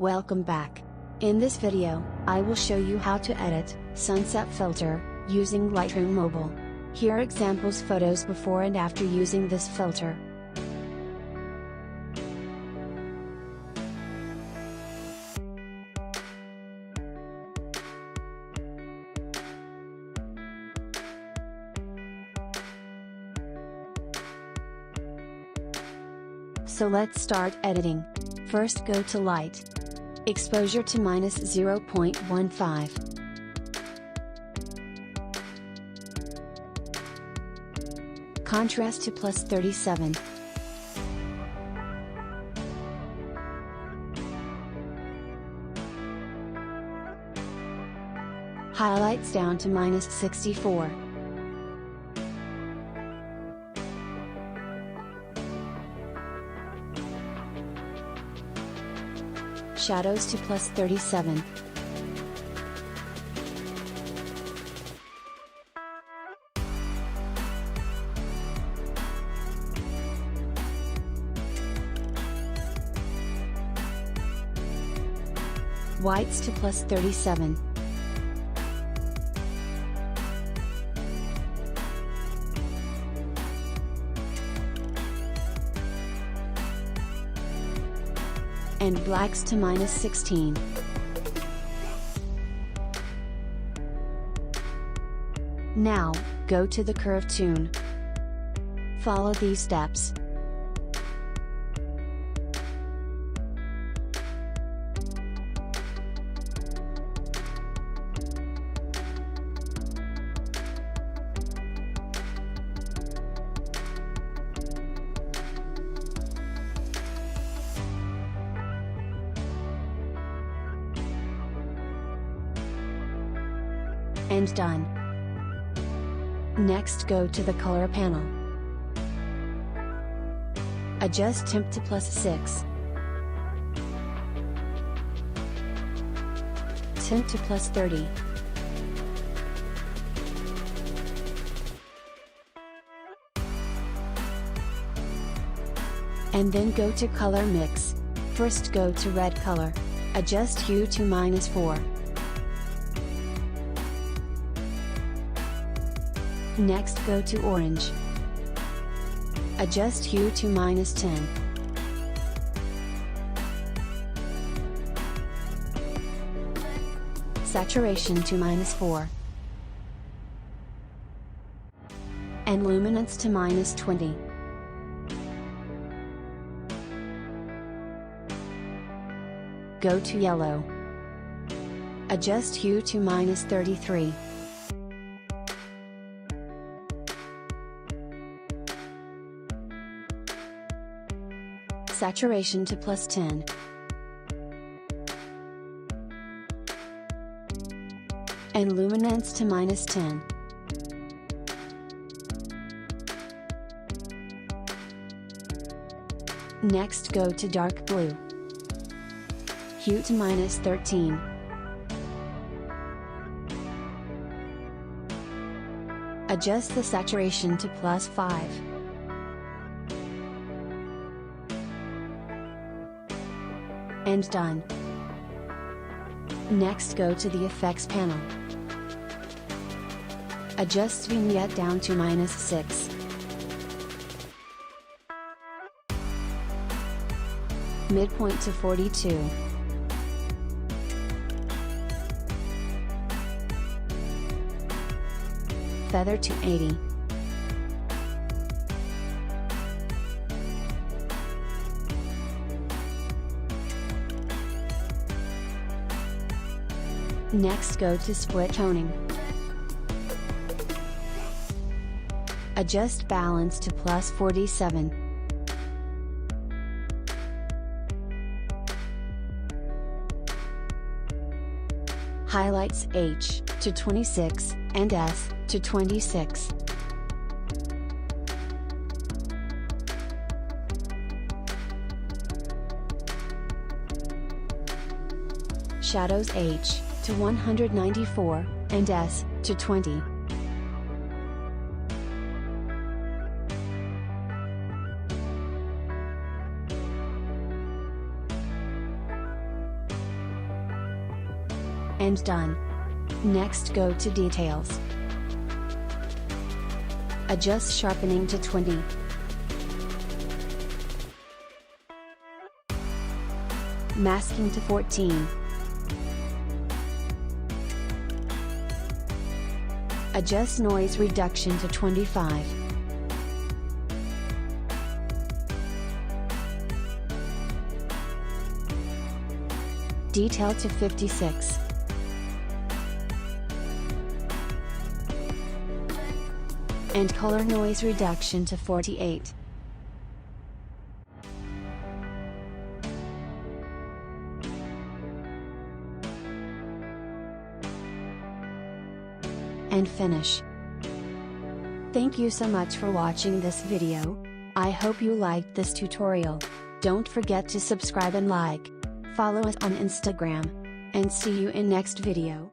Welcome back. In this video, I will show you how to edit sunset filter using Lightroom Mobile. Here are examples photos before and after using this filter. So let's start editing. First go to Light. Exposure to -0.15. Contrast to +37. Highlights down to -64. Shadows to +37. Whites to +37. And blacks to -16. Now, go to the curve tune. Follow these steps. And done. Next go to the color panel. Adjust temp to +6. Tint to +30. And then go to color mix. First go to red color. Adjust hue to -4. Next go to orange. Adjust hue to -10. Saturation to -4. And luminance to -20. Go to yellow. Adjust hue to -33. Saturation to +10. And luminance to -10. Next go to dark blue. Hue to -13. Adjust the saturation to +5. And done. Next go to the effects panel. Adjust vignette down to -6. Midpoint to 42. Feather to 80. Next go to split toning. Adjust balance to +47. Highlights H to 26 and S to 26. Shadows H to 194, and S to 20. and done. Next go to Details. Adjust sharpening to 20. Masking to 14. Adjust noise reduction to 25. Detail to 56. And color noise reduction to 48. And finish. Thank you so much for watching this video. I hope you liked this tutorial. Don't forget to subscribe and like. Follow us on Instagram. And see you in next video.